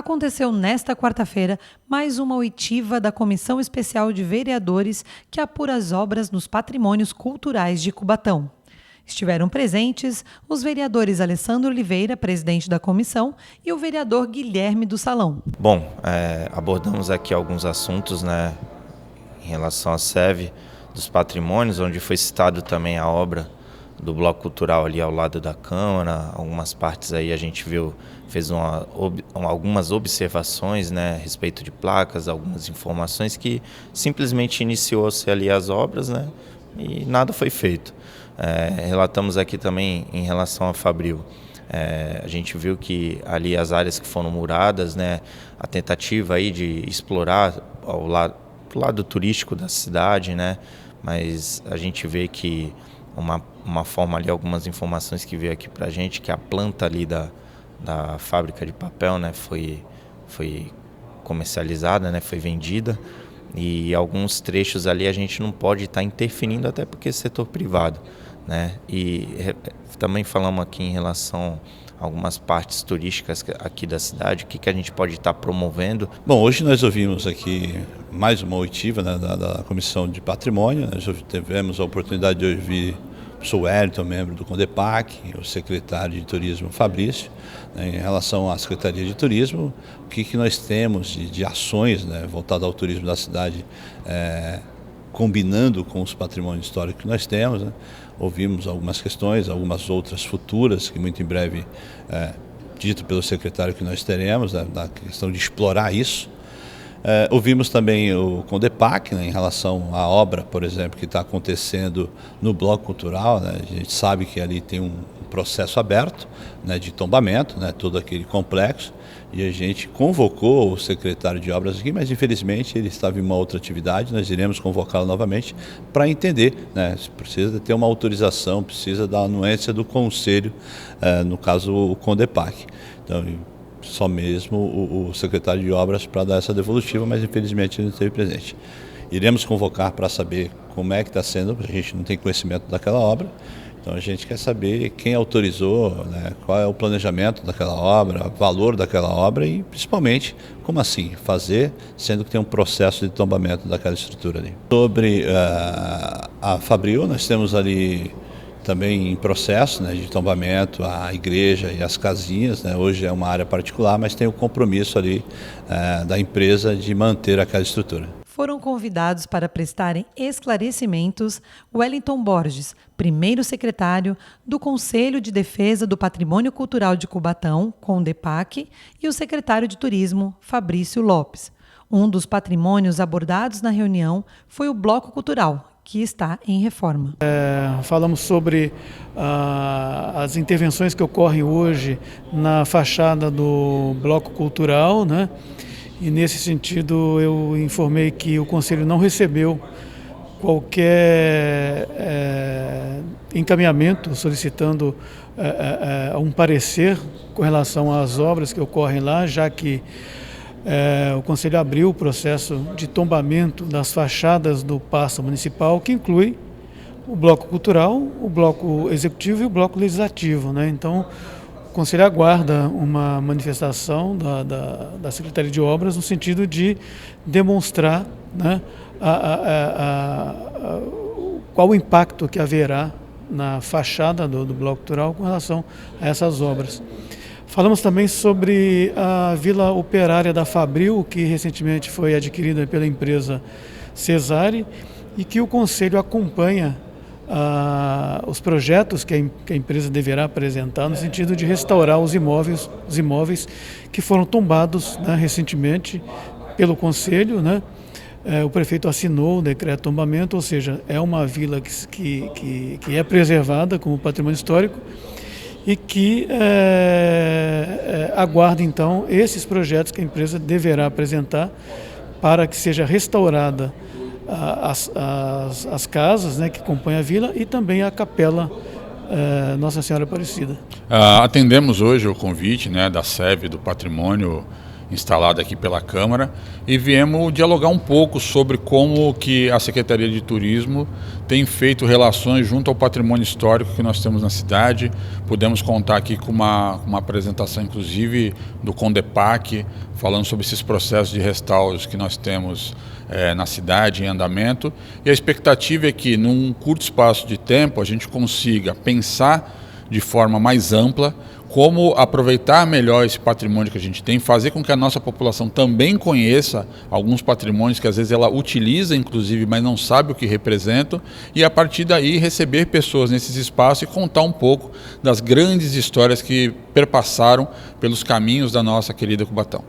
aconteceu nesta quarta-feira mais uma oitiva da Comissão Especial de Vereadores que apura as obras nos patrimônios culturais de Cubatão. Estiveram presentes os vereadores Alessandro Oliveira, presidente da comissão, e o vereador Guilherme do Salão. Bom, abordamos aqui alguns assuntos, em relação à SEV dos patrimônios, onde foi citado também a obra do Bloco Cultural ali ao lado da Câmara. Algumas partes aí a gente fez algumas observações, a respeito de placas, algumas informações que simplesmente iniciou-se ali as obras, e nada foi feito. Relatamos aqui também em relação a Fabril. A gente viu que ali as áreas que foram muradas, a tentativa aí de explorar o lado turístico da cidade, mas a gente vê que uma forma ali, algumas informações que veio aqui pra gente, que a planta ali da fábrica de papel, foi comercializada, foi vendida, e alguns trechos ali a gente não pode estar interferindo, até porque é setor privado, E também falamos aqui em relação a algumas partes turísticas aqui da cidade, o que a gente pode estar promovendo. Bom, hoje nós ouvimos aqui mais uma oitiva da Comissão de Patrimônio. Nós tivemos a oportunidade de ouvir o professor Wellington, membro do CONDEPAC, o secretário de Turismo Fabrício, em relação à Secretaria de Turismo, o que nós temos de ações voltadas ao turismo da cidade, combinando com os patrimônios históricos que nós temos. Ouvimos algumas questões, algumas outras futuras, que muito em breve, dito pelo secretário, que nós teremos, da questão de explorar isso. Ouvimos também o CONDEPAC, em relação à obra, por exemplo, que está acontecendo no Bloco Cultural. A gente sabe que ali tem um processo aberto, de tombamento, todo aquele complexo, e a gente convocou o secretário de obras aqui, mas infelizmente ele estava em uma outra atividade. Nós iremos convocá-lo novamente para entender, precisa ter uma autorização, precisa da anuência do conselho, no caso o CONDEPAC. Então, só mesmo o secretário de obras para dar essa devolutiva, mas infelizmente ele não esteve presente. Iremos convocar para saber como é que está sendo, a gente não tem conhecimento daquela obra, então a gente quer saber quem autorizou, qual é o planejamento daquela obra, o valor daquela obra e principalmente como assim fazer, sendo que tem um processo de tombamento daquela estrutura ali. Sobre a Fabril, nós temos ali também em processo de tombamento a igreja e as casinhas. Hoje é uma área particular, mas tem o compromisso ali da empresa de manter aquela estrutura. Foram convidados para prestarem esclarecimentos Wellington Borges, primeiro secretário do Conselho de Defesa do Patrimônio Cultural de Cubatão, CONDEPAC, e o secretário de Turismo, Fabrício Lopes. Um dos patrimônios abordados na reunião foi o Bloco Cultural, que está em reforma. Falamos sobre as intervenções que ocorrem hoje na fachada do Bloco Cultural, E nesse sentido eu informei que o Conselho não recebeu qualquer encaminhamento solicitando um parecer com relação às obras que ocorrem lá, já que o Conselho abriu o processo de tombamento das fachadas do Paço Municipal, que inclui o Bloco Cultural, o Bloco Executivo e o Bloco Legislativo, Então, o Conselho aguarda uma manifestação da Secretaria de Obras no sentido de demonstrar qual o impacto que haverá na fachada do Bloco Cultural com relação a essas obras. Falamos também sobre a Vila Operária da Fabril, que recentemente foi adquirida pela empresa Cesare, e que o Conselho acompanha os projetos que a empresa deverá apresentar no sentido de restaurar os imóveis que foram tombados recentemente pelo Conselho. O prefeito assinou o decreto de tombamento, ou seja, é uma vila que é preservada como patrimônio histórico e que aguarda então esses projetos que a empresa deverá apresentar para que seja restaurada as casas que compõem a vila e também a capela Nossa Senhora Aparecida. Atendemos hoje o convite da SEV do Patrimônio instalada aqui pela Câmara, e viemos dialogar um pouco sobre como que a Secretaria de Turismo tem feito relações junto ao patrimônio histórico que nós temos na cidade. Pudemos contar aqui com uma apresentação, inclusive, do Condepac, falando sobre esses processos de restauros que nós temos na cidade, em andamento. E a expectativa é que, num curto espaço de tempo, a gente consiga pensar de forma mais ampla como aproveitar melhor esse patrimônio que a gente tem, fazer com que a nossa população também conheça alguns patrimônios que às vezes ela utiliza, inclusive, mas não sabe o que representam, e a partir daí receber pessoas nesses espaços e contar um pouco das grandes histórias que perpassaram pelos caminhos da nossa querida Cubatão.